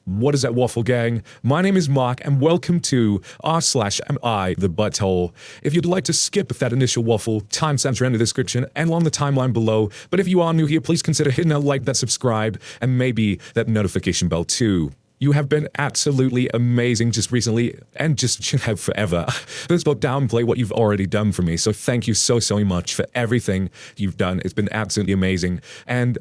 What is that, Waffle Gang? My name is Mark, and welcome to r/am I the Butthole. If you'd like to skip that initial waffle, timestamps are in the description and along the timeline below. But if you are new here, please consider hitting that like, that subscribe, and maybe that notification bell too. You have been absolutely amazing just recently, and just should have forever. Let's not downplay what you've already done for me, so thank you so much for everything you've done. It's been absolutely amazing, and,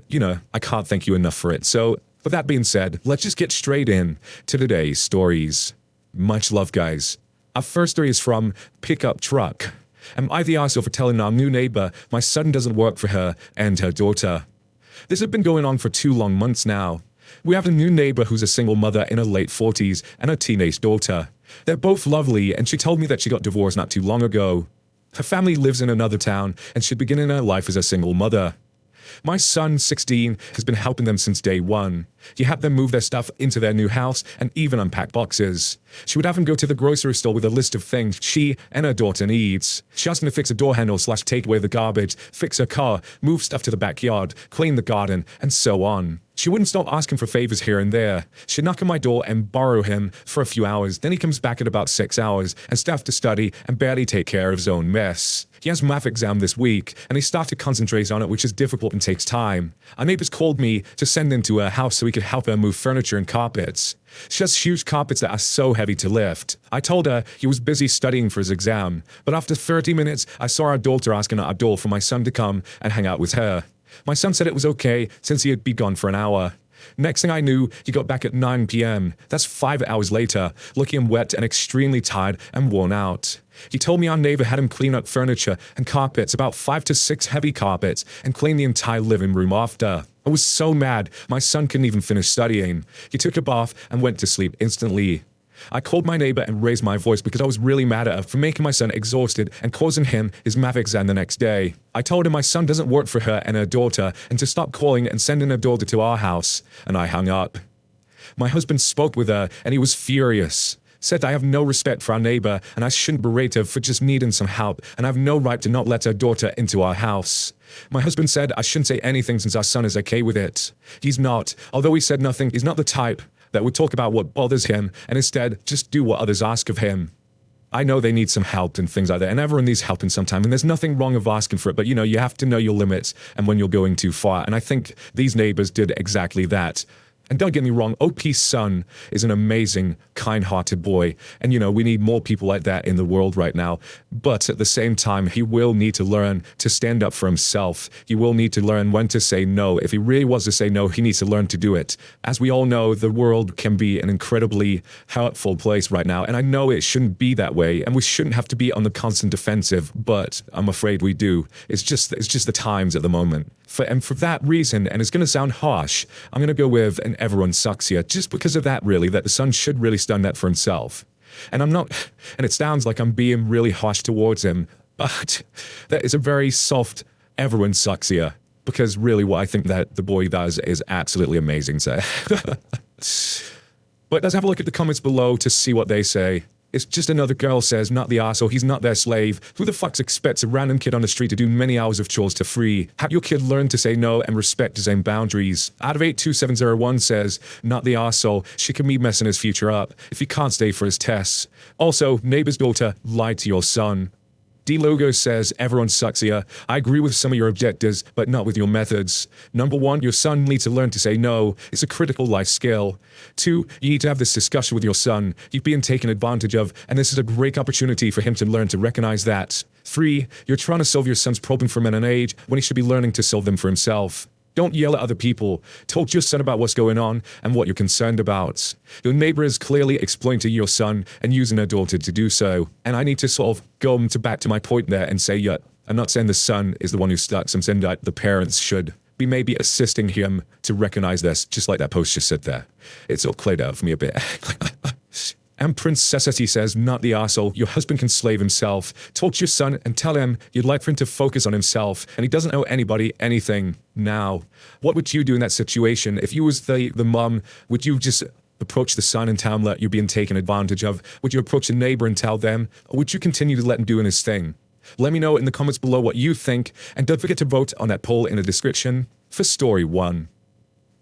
I can't thank you enough for it. So, with that being said, let's just get straight in to today's stories. Much love, guys. Our first story is from Pickup Truck. Am I the arsehole for telling our new neighbor my son doesn't work for her and her daughter? This has been going on for 2 long months now. We have a new neighbor who's a single mother in her late 40s and a teenage daughter. They're both lovely, and she told me that she got divorced not too long ago. Her family lives in another town, and she's beginning her life as a single mother. My son, 16, has been helping them since day one. He helped them move their stuff into their new house and even unpack boxes. She would have him go to the grocery store with a list of things she and her daughter needs. She asked him to fix a door handle / take away the garbage, fix her car, move stuff to the backyard, clean the garden, and so on. She wouldn't stop asking for favors here and there. She'd knock on my door and borrow him for a few hours. Then he comes back at about 6 hours and stuff to study and barely take care of his own mess. He has math exam this week, and he started to concentrate on it, which is difficult and takes time. Our neighbors called me to send him to her house so we could help her move furniture and carpets. She has huge carpets that are so heavy to lift. I told her he was busy studying for his exam, but after 30 minutes, I saw our daughter asking at our door for my son to come and hang out with her. My son said it was okay since he had been gone for an hour. Next thing I knew, he got back at 9 p.m. That's 5 hours later, looking wet and extremely tired and worn out. He told me our neighbor had him clean up furniture and carpets, about 5 to 6 heavy carpets, and clean the entire living room after. I was so mad, my son couldn't even finish studying. He took a bath and went to sleep instantly. I called my neighbor and raised my voice because I was really mad at her for making my son exhausted and causing him his math exam the next day. I told him my son doesn't work for her and her daughter and to stop calling and sending her daughter to our house, and I hung up. My husband spoke with her and he was furious. Said I have no respect for our neighbor and I shouldn't berate her for just needing some help, and I have no right to not let her daughter into our house. My husband said I shouldn't say anything since our son is okay with it. He's not. Although he said nothing, he's not the type that would talk about what bothers him and instead just do what others ask of him. I know they need some help and things like that, and everyone needs help in some time, and there's nothing wrong of asking for it, but you have to know your limits and when you're going too far, and I think these neighbors did exactly that. And don't get me wrong, OP's son is an amazing, kind-hearted boy. And we need more people like that in the world right now. But at the same time, he will need to learn to stand up for himself. He will need to learn when to say no. If he really wants to say no, he needs to learn to do it. As we all know, the world can be an incredibly hurtful place right now. And I know it shouldn't be that way. And we shouldn't have to be on the constant defensive. But I'm afraid we do. It's just the times at the moment. And for that reason, and it's going to sound harsh, I'm going to go with an everyone sucks here, just because of that really, that the son should really stand up for himself. And I'm not, and it sounds like I'm being really harsh towards him, but that is a very soft everyone sucks here, because really what I think that the boy does is absolutely amazing, so. But let's have a look at the comments below to see what they say. It's just another girl says, not the arsehole, he's not their slave. Who the fuck expects a random kid on the street to do many hours of chores for free? Have your kid learn to say no and respect his own boundaries. Out of 82701 says, not the arsehole, she can be messing his future up if he can't stay for his tests. Also, neighbor's daughter lied to your son. D-Logo says, everyone sucks here. I agree with some of your objectives, but not with your methods. Number 1, your son needs to learn to say no. It's a critical life skill. 2, you need to have this discussion with your son. You've been taken advantage of, and this is a great opportunity for him to learn to recognize that. 3, you're trying to solve your son's problem from an age when he should be learning to solve them for himself. Don't yell at other people. Talk to your son about what's going on and what you're concerned about. Your neighbor is clearly exploiting your son and using her daughter to do so. And I need to sort of go back to my point there and say, yeah, I'm not saying the son is the one who sucks. I'm saying that the parents should be maybe assisting him to recognize this, just like that post just said there. It's all played out for me a bit. And Princessity says, not the arsehole, your husband can slave himself. Talk to your son and tell him you'd like for him to focus on himself, and he doesn't owe anybody anything now. What would you do in that situation? If you was the mom, would you just approach the son and tell him that you're being taken advantage of? Would you approach a neighbor and tell them? Or would you continue to let him do his thing? Let me know in the comments below what you think, and don't forget to vote on that poll in the description for story 1.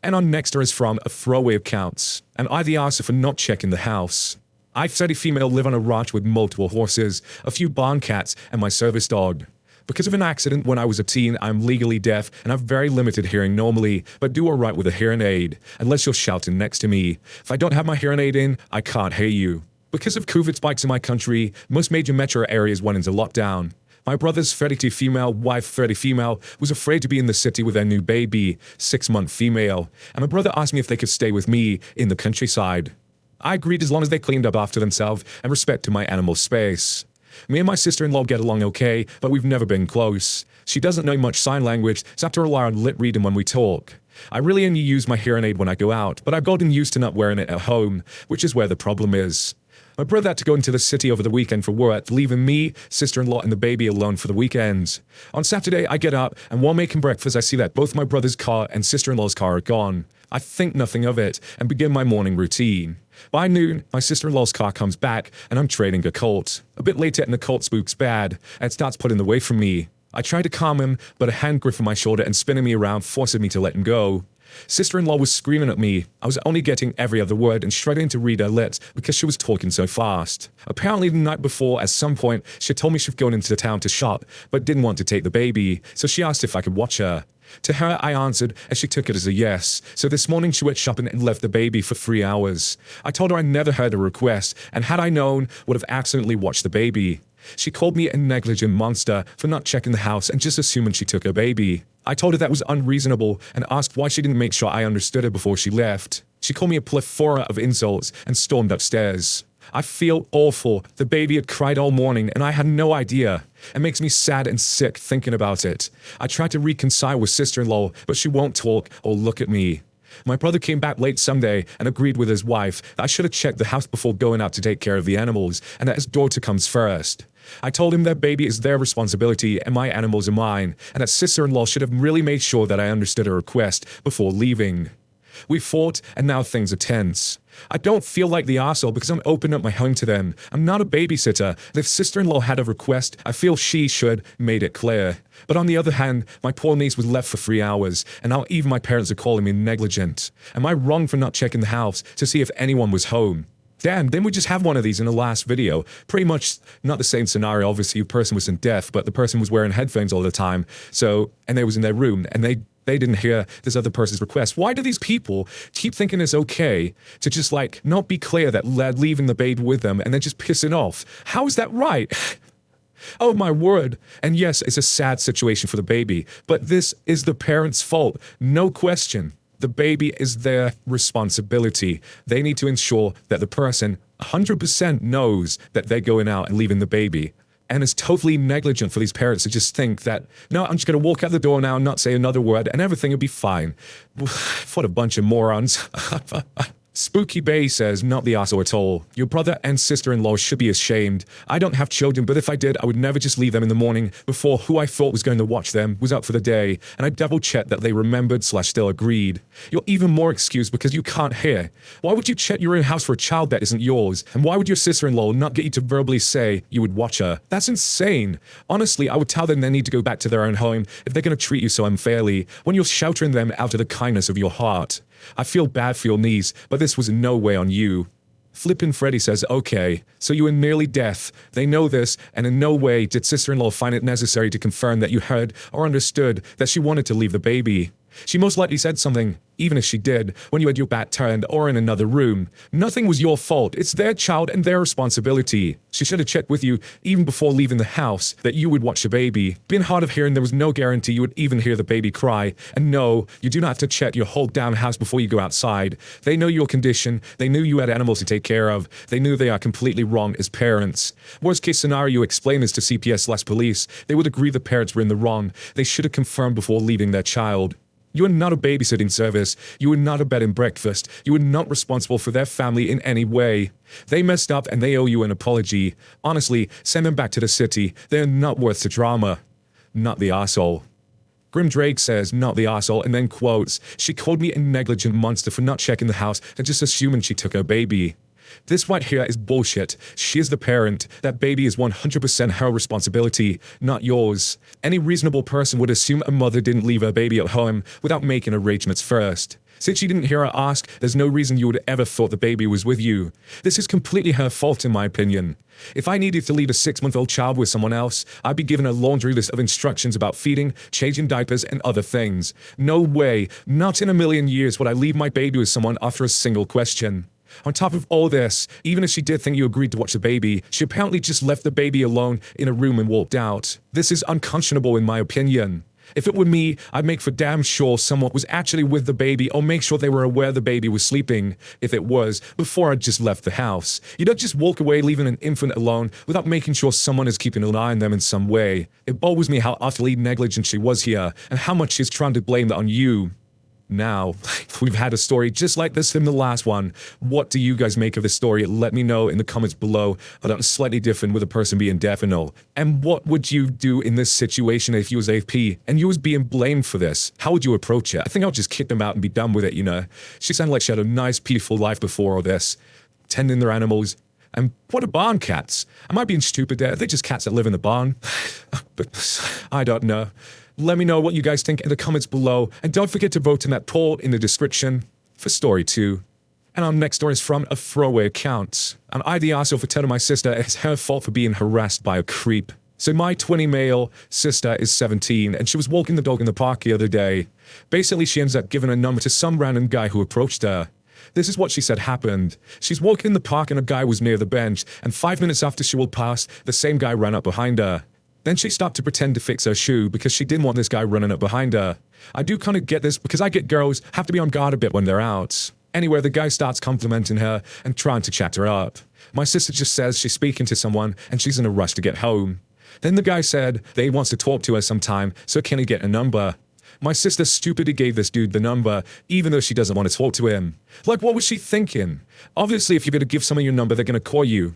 And on Nexter is from a throwaway accounts, and I the arse for not checking the house. I 30 female live on a ranch with multiple horses, a few barn cats, and my service dog. Because of an accident when I was a teen, I'm legally deaf and have very limited hearing normally, but do alright with a hearing aid, unless you're shouting next to me. If I don't have my hearing aid in, I can't hear you. Because of COVID spikes in my country, most major metro areas went into lockdown. My brother's 32 female, wife 30 female, was afraid to be in the city with their new baby, 6-month female, and my brother asked me if they could stay with me in the countryside. I agreed as long as they cleaned up after themselves and respect to my animal space. Me and my sister-in-law get along okay, but we've never been close. She doesn't know much sign language, so I have to rely on lip reading when we talk. I really only use my hearing aid when I go out, but I've gotten used to not wearing it at home, which is where the problem is. My brother had to go into the city over the weekend for work, leaving me, sister-in-law, and the baby alone for the weekend. On Saturday, I get up, and while making breakfast, I see that both my brother's car and sister-in-law's car are gone. I think nothing of it, and begin my morning routine. By noon, my sister-in-law's car comes back, and I'm training a colt. A bit later, and the colt spooks bad, and starts pulling away from me. I try to calm him, but a hand gripped my shoulder and spinning me around forces me to let him go. Sister-in-law was screaming at me. I was only getting every other word and struggling to read her lips because she was talking so fast. Apparently the night before, at some point, she told me she was going into the town to shop, but didn't want to take the baby, so she asked if I could watch her. To her, I answered, and she took it as a yes. So this morning she went shopping and left the baby for 3 hours. I told her I never heard a request, and had I known, would have accidentally watched the baby. She called me a negligent monster for not checking the house and just assuming she took her baby. I told her that was unreasonable and asked why she didn't make sure I understood her before she left. She called me a plethora of insults and stormed upstairs. I feel awful. The baby had cried all morning and I had no idea. It makes me sad and sick thinking about it. I tried to reconcile with sister-in-law, but she won't talk or look at me. My brother came back late Sunday and agreed with his wife that I should have checked the house before going out to take care of the animals and that his daughter comes first. I told him that baby is their responsibility and my animals are mine, and that sister-in-law should have really made sure that I understood her request before leaving. We fought, and now things are tense. I don't feel like the arsehole because I'm opening up my home to them. I'm not a babysitter, and if sister-in-law had a request, I feel she should made it clear. But on the other hand, my poor niece was left for 3 hours, and now even my parents are calling me negligent. Am I wrong for not checking the house to see if anyone was home? Damn, didn't we just have one of these in the last video? Pretty much not the same scenario. Obviously, the person wasn't deaf, but the person was wearing headphones all the time. And they was in their room, and they didn't hear this other person's request. Why do these people keep thinking it's okay to just not be clear that they're leaving the baby with them and then just piss it off? How is that right? Oh my word. And yes, it's a sad situation for the baby, but this is the parents' fault. No question. The baby is their responsibility. They need to ensure that the person 100% knows that they're going out and leaving the baby. And it's totally negligent for these parents to just think that, no, I'm just going to walk out the door now and not say another word and everything will be fine. What a bunch of morons. Spooky Bay says, not the arsehole at all. Your brother and sister-in-law should be ashamed. I don't have children, but if I did, I would never just leave them in the morning before who I thought was going to watch them was out for the day, and I double-checked that they remembered/still agreed. You're even more excused because you can't hear. Why would you check your own house for a child that isn't yours? And why would your sister-in-law not get you to verbally say you would watch her? That's insane. Honestly, I would tell them they need to go back to their own home if they're going to treat you so unfairly when you're sheltering them out of the kindness of your heart. I feel bad for your niece, but this was in no way on you. Flippin' Freddy says, okay, so you were nearly deaf. They know this, and in no way did sister-in-law find it necessary to confirm that you heard or understood that she wanted to leave the baby. She most likely said something, even if she did, when you had your back turned or in another room. Nothing was your fault. It's their child and their responsibility. She should have checked with you even before leaving the house that you would watch the baby. Being hard of hearing, there was no guarantee you would even hear the baby cry. And no, you do not have to check your whole damn house before you go outside. They know your condition. They knew you had animals to take care of. They knew they are completely wrong as parents. Worst case scenario, you explain this to CPS/police. They would agree the parents were in the wrong. They should have confirmed before leaving their child. You are not a babysitting service. You are not a bed and breakfast. You are not responsible for their family in any way. They messed up and they owe you an apology. Honestly, send them back to the city. They are not worth the drama. Not the arsehole. Grim Drake says, not the arsehole, and then quotes, she called me a negligent monster for not checking the house and just assuming she took her baby. This right here is bullshit. She is the parent. That baby is 100% her responsibility, not yours. Any reasonable person would assume a mother didn't leave her baby at home without making arrangements first. Since you didn't hear her ask, there's no reason you would ever thought the baby was with you. This is completely her fault in my opinion. If I needed to leave a 6-month-old child with someone else, I'd be given a laundry list of instructions about feeding, changing diapers, and other things. No way, not in a million years would I leave my baby with someone after a single question. On top of all this, even if she did think you agreed to watch the baby, she apparently just left the baby alone in a room and walked out. This is unconscionable in my opinion. If it were me, I'd make for damn sure someone was actually with the baby or make sure they were aware the baby was sleeping, if it was, before I just left the house. You don't just walk away leaving an infant alone without making sure someone is keeping an eye on them in some way. It bothers me how utterly negligent she was here and how much she's trying to blame that on you. Now, we've had a story just like this in the last one. What do you guys make of this story? Let me know in the comments below. I thought it was slightly different with a person being deaf and all. And what would you do in this situation if you was AFP and you was being blamed for this? How would you approach it? I think I would just kick them out and be done with it, you know. She sounded like she had a nice, peaceful life before all this, tending their animals. And what are barn cats? Am I being stupid there? Are they just cats that live in the barn? But I don't know. Let me know what you guys think in the comments below, and don't forget to vote in that poll in the description for story 2. And our next story is from a throwaway account. And I the arsehole for telling my sister it's her fault for being harassed by a creep. So my 20-male sister is 17, and she was walking the dog in the park the other day. Basically, she ends up giving a number to some random guy who approached her. This is what she said happened. She's walking in the park and a guy was near the bench, and 5 minutes after she walked past, the same guy ran up behind her. Then she stopped to pretend to fix her shoe because she didn't want this guy running up behind her. I do kind of get this because I get girls have to be on guard a bit when they're out. Anyway, the guy starts complimenting her and trying to chat her up. My sister just says she's speaking to someone and she's in a rush to get home. Then the guy said that he wants to talk to her sometime, so can he get a number? My sister stupidly gave this dude the number, even though she doesn't want to talk to him. Like, what was she thinking? Obviously, if you're going to give someone your number, they're going to call you.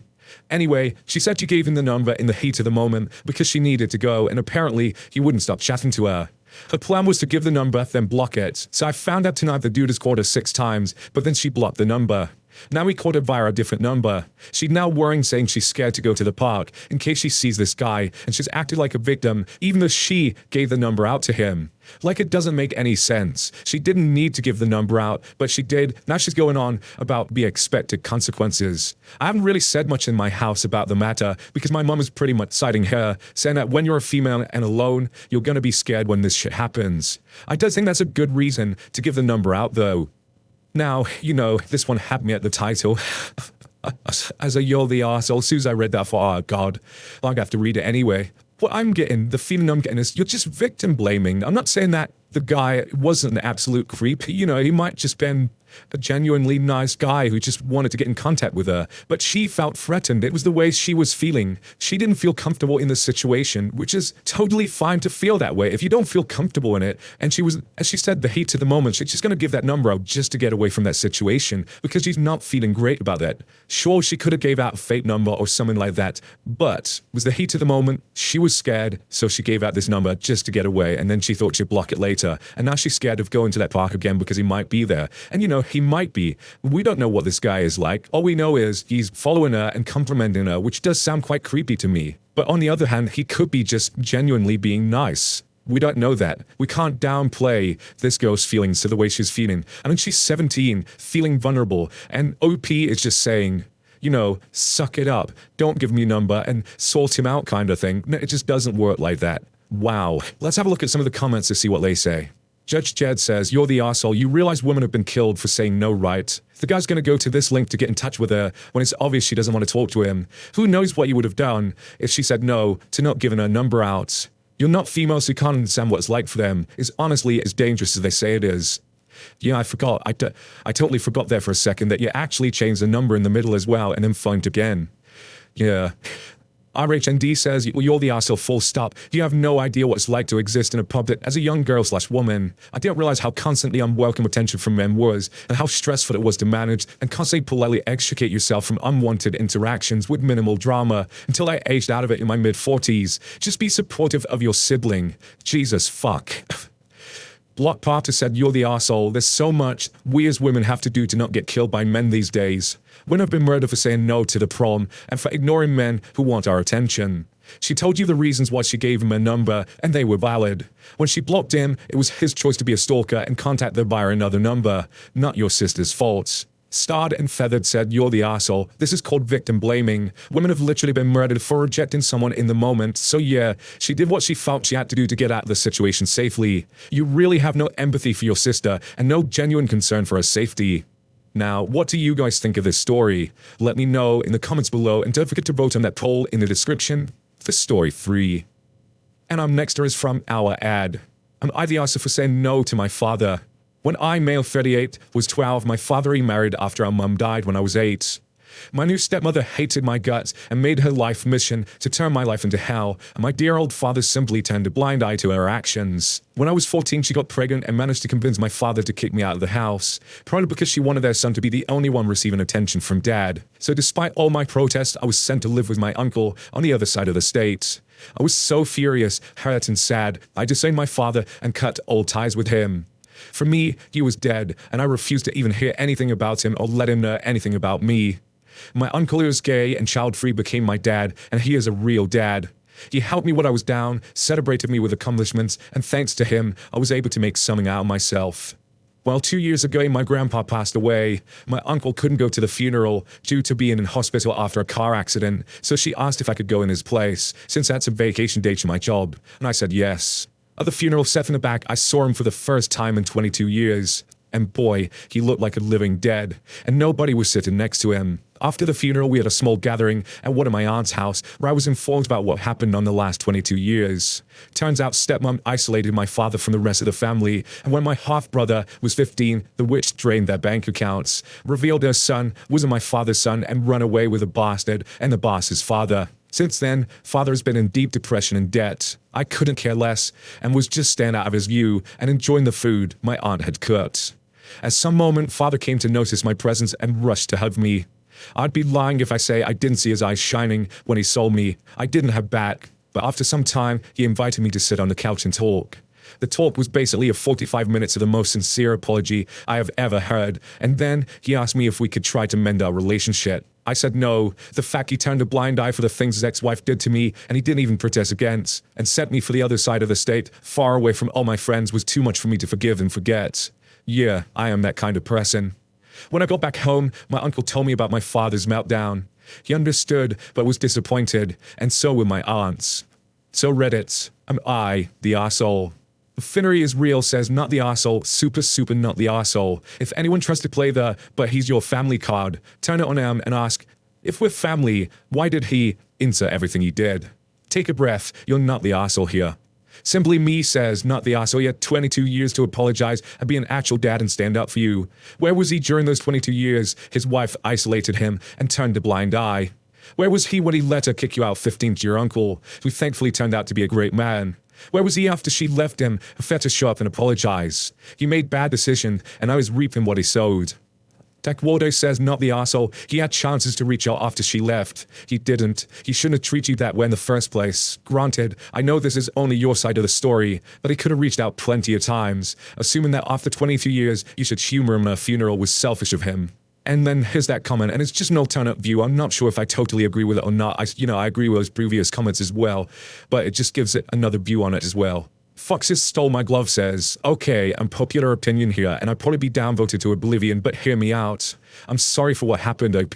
Anyway, she said she gave him the number in the heat of the moment because she needed to go, and apparently he wouldn't stop chatting to her. Her plan was to give the number, then block it. So I found out tonight the dude has called her 6 times, but then she blocked the number. Now he called her via a different number. She's now worrying, saying she's scared to go to the park in case she sees this guy, and she's acted like a victim even though she gave the number out to him. Like, it doesn't make any sense. She didn't need to give the number out, but she did. Now she's going on about the expected consequences. I haven't really said much in my house about the matter because my mum is pretty much siding her, saying that when you're a female and alone, you're gonna be scared when this shit happens. I do think that's a good reason to give the number out though. Now, you know, this one had me at the title. As a you're the arsehole, as soon as I read that, I thought, oh god, I'm gonna have to read it anyway. What I'm getting, the feeling I'm getting is you're just victim blaming. I'm not saying that the guy wasn't an absolute creep. You know, he might just been a genuinely nice guy who just wanted to get in contact with her. But she felt threatened. It was the way she was feeling. She didn't feel comfortable in the situation, which is totally fine to feel that way. If you don't feel comfortable in it, and she was, as she said, the heat of the moment, she's just going to give that number out just to get away from that situation because she's not feeling great about that. Sure, she could have gave out a fake number or something like that, but it was the heat of the moment. She was scared, so she gave out this number just to get away, and then she thought she'd block it later. And now she's scared of going to that park again because he might be there. And you know, he might be. We don't know what this guy is like. All we know is he's following her and complimenting her, which does sound quite creepy to me. But on the other hand, he could be just genuinely being nice. We don't know that. We can't downplay this girl's feelings to the way she's feeling. I mean, she's 17, feeling vulnerable, and OP is just saying, you know, suck it up, don't give me a number, and sort him out kind of thing. No, it just doesn't work like that. Wow. Let's have a look at some of the comments to see what they say. Judge Jed says, you're the arsehole. You realize women have been killed for saying no, right? The guy's gonna go to this link to get in touch with her when it's obvious she doesn't want to talk to him. Who knows what you would have done if she said no to not giving her number out? You're not female, so you can't understand what it's like for them. It's honestly as dangerous as they say it is. Yeah, I forgot. I totally forgot there for a second that you actually changed the number in the middle as well and then phoned again. Yeah. RHND says, well, you're the arsehole, full stop. You have no idea what it's like to exist in a pub that, as a young girl/woman, I didn't realize how constantly unwelcome attention from men was, and how stressful it was to manage and constantly politely extricate yourself from unwanted interactions with minimal drama until I aged out of it in my mid-40s. Just be supportive of your sibling. Jesus fuck. Block Parter said, you're the arsehole. There's so much we as women have to do to not get killed by men these days. Women have been murdered for saying no to the prom and for ignoring men who want our attention. She told you the reasons why she gave him a number, and they were valid. When she blocked him, it was his choice to be a stalker and contact them via another number, not your sister's fault. Starred and Feathered said, "You're the asshole. This is called victim blaming. Women have literally been murdered for rejecting someone in the moment, so yeah, she did what she felt she had to do to get out of the situation safely. You really have no empathy for your sister and no genuine concern for her safety." Now, what do you guys think of this story? Let me know in the comments below, and don't forget to vote on that poll in the description for story 3. And our next is from our ad. Am I the asshole for saying no to my father? When I, male 38, was 12, my father remarried after our mum died when I was 8. My new stepmother hated my guts and made her life mission to turn my life into hell, and my dear old father simply turned a blind eye to her actions. When I was 14, she got pregnant and managed to convince my father to kick me out of the house, probably because she wanted their son to be the only one receiving attention from dad. So despite all my protests, I was sent to live with my uncle on the other side of the state. I was so furious, hurt and sad, I disowned my father and cut all ties with him. For me, he was dead, and I refused to even hear anything about him or let him know anything about me. My uncle, who is gay and child-free, became my dad, and he is a real dad. He helped me when I was down, celebrated me with accomplishments, and thanks to him, I was able to make something out of myself. Well, 2 years ago, my grandpa passed away. My uncle couldn't go to the funeral due to being in hospital after a car accident, so she asked if I could go in his place, since that's a vacation day to my job, and I said yes. At the funeral, set in the back, I saw him for the first time in 22 years. And boy, he looked like a living dead, and nobody was sitting next to him. After the funeral, we had a small gathering at one of my aunt's house where I was informed about what happened on the last 22 years. Turns out stepmom isolated my father from the rest of the family, and when my half-brother was 15, the witch drained their bank accounts, revealed her son wasn't my father's son, and run away with a bastard and the boss's father. Since then, father has been in deep depression and debt. I couldn't care less, and was just staying out of his view and enjoying the food my aunt had cooked. At some moment, father came to notice my presence and rushed to hug me. I'd be lying if I say I didn't see his eyes shining when he saw me. I didn't have back, but after some time, he invited me to sit on the couch and talk. The talk was basically a 45 minutes of the most sincere apology I have ever heard, and then he asked me if we could try to mend our relationship. I said no. The fact he turned a blind eye for the things his ex-wife did to me, and he didn't even protest against, and sent me for the other side of the state, far away from all my friends, was too much for me to forgive and forget. Yeah, I am that kind of person. When I got back home, my uncle told me about my father's meltdown. He understood, but was disappointed, and so were my aunts. So Reddit, am I the arsehole? Finnery is real says, not the arsehole, super not the arsehole. If anyone tries to play the, but he's your family card, turn it on him and ask, if we're family, why did he insert everything he did? Take a breath, you're not the arsehole here. Simply Me says, not the asshole, he had 22 years to apologize and be an actual dad and stand up for you. Where was he during those 22 years? His wife isolated him and turned a blind eye. Where was he when he let her kick you out 15 to your uncle, who thankfully turned out to be a great man? Where was he after she left him and failed to show up and apologize? He made bad decisions, and I was reaping what he sowed. Taekwondo says, not the arsehole. He had chances to reach out after she left. He didn't. He shouldn't have treated you that way in the first place. Granted, I know this is only your side of the story, but he could have reached out plenty of times. Assuming that after 22 years, you should humor him at a funeral was selfish of him. And then here's that comment, and it's just an alternate view. I'm not sure if I totally agree with it or not. I agree with those previous comments as well, but it just gives it another view on it as well. Foxes Stole My Glove says, okay, unpopular opinion here, and I'd probably be downvoted to oblivion, but hear me out. I'm sorry for what happened, OP.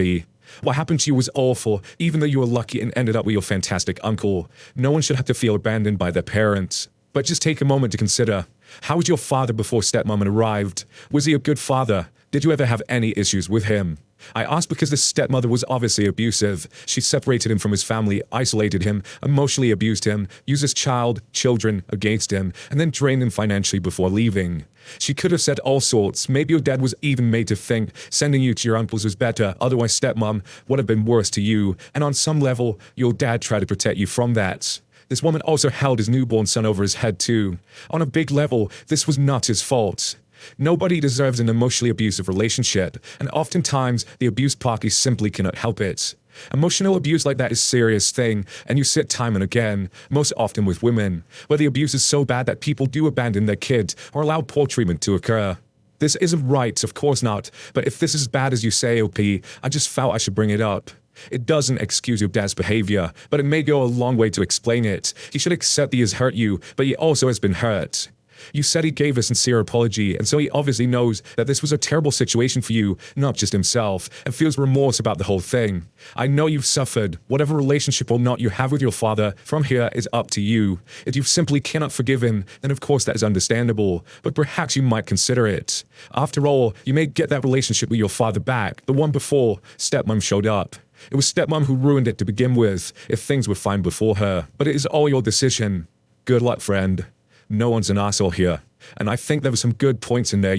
What happened to you was awful, even though you were lucky and ended up with your fantastic uncle. No one should have to feel abandoned by their parents. But just take a moment to consider, how was your father before stepmom arrived? Was he a good father? Did you ever have any issues with him? I asked because the stepmother was obviously abusive. She separated him from his family, isolated him, emotionally abused him, used his children against him, and then drained him financially before leaving. She could have said all sorts. Maybe your dad was even made to think sending you to your uncles was better, otherwise stepmom would have been worse to you, and on some level, your dad tried to protect you from that. This woman also held his newborn son over his head too. On a big level, this was not his fault. Nobody deserves an emotionally abusive relationship, and oftentimes the abused party simply cannot help it. Emotional abuse like that is a serious thing, and you see it time and again, most often with women, where the abuse is so bad that people do abandon their kids or allow poor treatment to occur. This isn't right, of course not, but if this is as bad as you say, OP, I just felt I should bring it up. It doesn't excuse your dad's behavior, but it may go a long way to explain it. He should accept that he has hurt you, but he also has been hurt. You said he gave a sincere apology, and so he obviously knows that this was a terrible situation for you, not just himself, and feels remorse about the whole thing. I know you've suffered. Whatever relationship or not you have with your father, from here is up to you. If you simply cannot forgive him, then of course that is understandable, but perhaps you might consider it. After all, you may get that relationship with your father back, the one before stepmom showed up. It was stepmom who ruined it to begin with, if things were fine before her, but it is all your decision. Good luck, friend. No one's an asshole here. And I think there were some good points in there,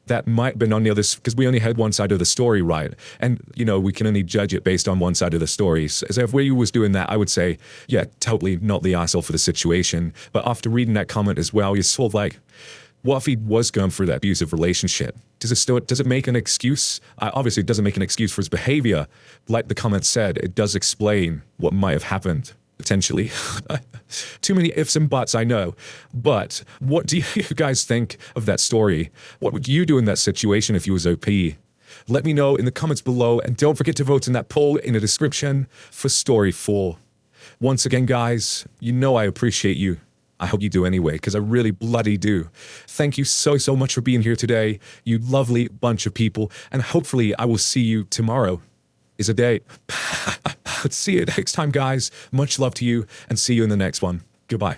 that might have been on the other, because we only had one side of the story, right? And, we can only judge it based on one side of the story. So if we was doing that, I would say, yeah, totally not the asshole for the situation. But after reading that comment as well, you're sort of like, what if he was going through that abusive relationship? Does it make an excuse? Obviously, it doesn't make an excuse for his behavior. Like the comment said, it does explain what might have happened. Potentially. Too many ifs and buts, I know. But what do you guys think of that story? What would you do in that situation if you was OP? Let me know in the comments below, and don't forget to vote in that poll in the description for story 4. Once again, guys, I appreciate you. I hope you do anyway, because I really bloody do. Thank you so much for being here today, you lovely bunch of people, and hopefully I will see you tomorrow. Is a date. See you next time, guys. Much love to you, and see you in the next one. Goodbye.